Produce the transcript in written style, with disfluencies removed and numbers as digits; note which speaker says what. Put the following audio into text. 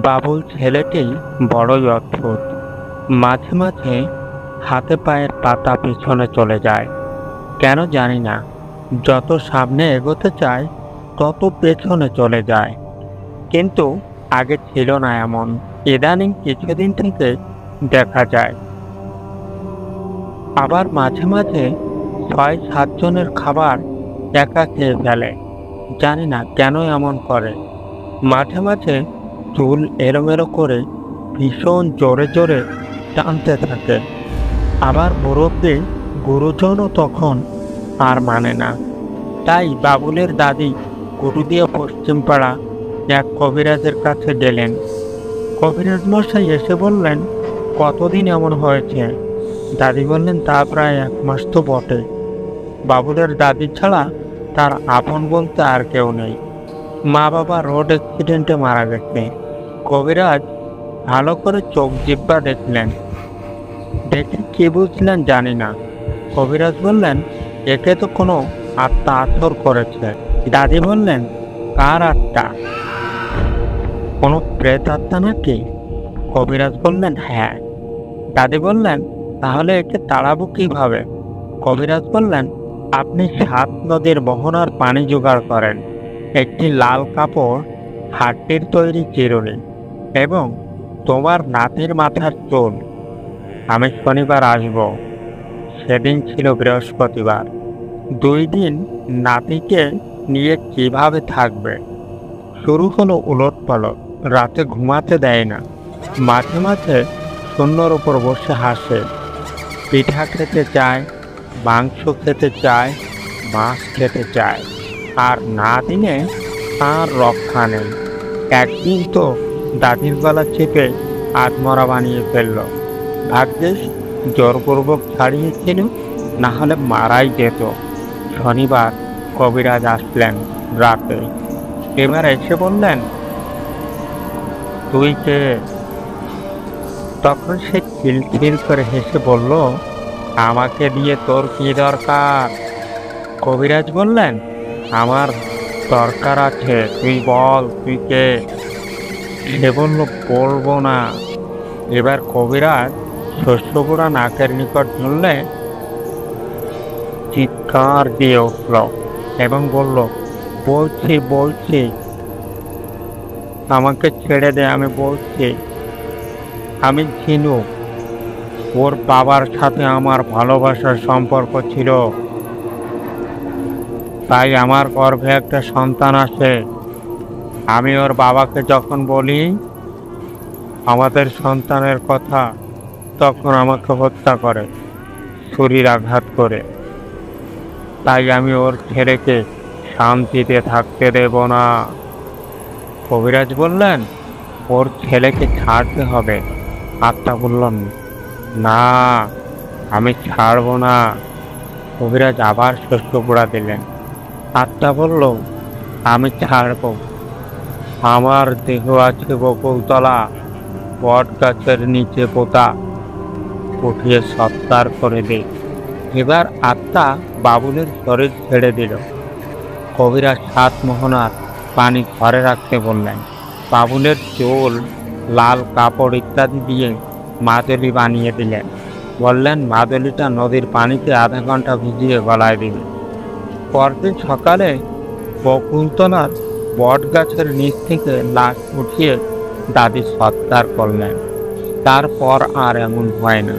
Speaker 1: বাবুল ছেলেটি বড়ই অদ্ভুত। মাঝে মাঝে হাতে পায়ের পাতা পিছনে চলে যায়, কেন জানি না। যত সামনে এগোতে চায় তত পেছনে চলে যায়। কিন্তু আগে ছিল না এমন। ইদানিং কিছুদিন থেকে দেখা যায়। আবার মাঝে মাঝে ৬-৭ জনের খাবার একা খেয়ে ফেলে। জানি না কেন এমন করে। মাঝে মাঝে চুল এলোমেলো করে ভীষণ জোরে জোরে টানতে থাকে। আবার মুরব্বী গুরুজনও তখন আর মানে না। তাই বাবুলের দাদি গুরুদিয়া পশ্চিমপাড়া এক কবিরাজের কাছে গেলেন। কবিরাজ মশাই এসে বললেন, কতদিন এমন হয়েছে? দাদি বললেন, তা প্রায় ১ মাস তো বটে। বাবুলের দাদি ছাড়া তার আপন বলতে আর কেউ নেই। মা বাবা রোড অ্যাক্সিডেন্টে মারা গেছে। কবিরাজ ভালো করে চোখ জিব্বা দেখলেন, দেখে কি বুঝলেন জানি না। কবিরাজ বললেন, একে তো কোনো আত্মা আছর করেছে। দাদি বললেন, কার আত্মা? কোনো প্রেত আত্মা নাকি? কবিরাজ বললেন, হ্যাঁ। দাদি বললেন, তাহলে একে তাড়াবো কিভাবে? কবিরাজ বললেন, আপনি ৭ নদীর মোহনার পানি জোগাড় করেন, একটি লাল কাপড়, হাড্ডির তৈরি চিরুনি এবং তোমার নাতির মাথার চুল। আমি শনিবার আসব। সেদিন ছিল বৃহস্পতিবার। ২ দিন নাতিকে নিয়ে কিভাবে থাকবে? শুরু হলো উলটপালট। রাতে ঘুমাতে দেয় না। মাঝে মাঝে শূন্যর উপর বসে হাসে। পিঠা খেতে চায়, মাংস খেতে চায়, মাছ খেতে চায়, আর না দিনে তার রক্ষা নেই। একদিন তো দাদির গলা চেপে আধমরা বানিয়ে ফেলল। ভাগ্যিস জোরপূর্বক ছাড়িয়েছিল, না হলে মারাই যেত। শনিবার কবিরাজ আসলেন রাতে। এবার এসে বললেন, তুই কে? তখন সে খিলখিল করে হেসে বলল, আমাকে দিয়ে তোর কি দরকার? কবিরাজ বললেন, আমার দরকার আছে, তুই বল তুই কে? সে বলল, বলবো না। এবার কবিরাজ শস্যগুড়া নাকের নিকট ধরলে চিৎকার দিয়ে উঠল এবং বলল, বলছি বলছি, আমাকে ছেড়ে দে, আমি বলছি। আমি ঝিনুক, ওর বাবার সাথে আমার ভালোবাসার সম্পর্ক ছিল, তাই আমার গর্ভে একটা সন্তান আসে। আমি ওর বাবাকে যখন বলি আমাদের সন্তানের কথা, তখন আমাকে হত্যা করে, ছুরির আঘাত করে। তাই আমি ওর ছেলেকে শান্তিতে থাকতে দেব না। কবিরাজ বললেন, ওর ছেলেকে ছাড়তে হবে। আত্মা বললেন, না, আমি ছাড়ব না। কবিরাজ আবার শস্য পোড়া দিলেন। আত্মা বলল, আমি ছাড়ব। আমার দেহ আছে বকুলতলা, বট গাছের নিচে পোতা, উঠিয়ে সৎকার করে দে। এবার আত্মা বাবুলের শরীর ছেড়ে দিল। কবিরাজ ৭ মোহনার পানি ঘরে রাখতে বললেন। বাবুলের চুল, লাল কাপড় ইত্যাদি দিয়ে মাদুলি বানিয়ে দিলেন। বললেন, মাদুলিটা নদীর পানিতে আধা ঘন্টা ভিজিয়ে গলায় দিবে। পরদিন সকালে বকুলতলার বট গাছের নিচ থেকে লাশ উঠিয়ে দাদি সৎকার করলেন। তারপর আর এমন হয় না।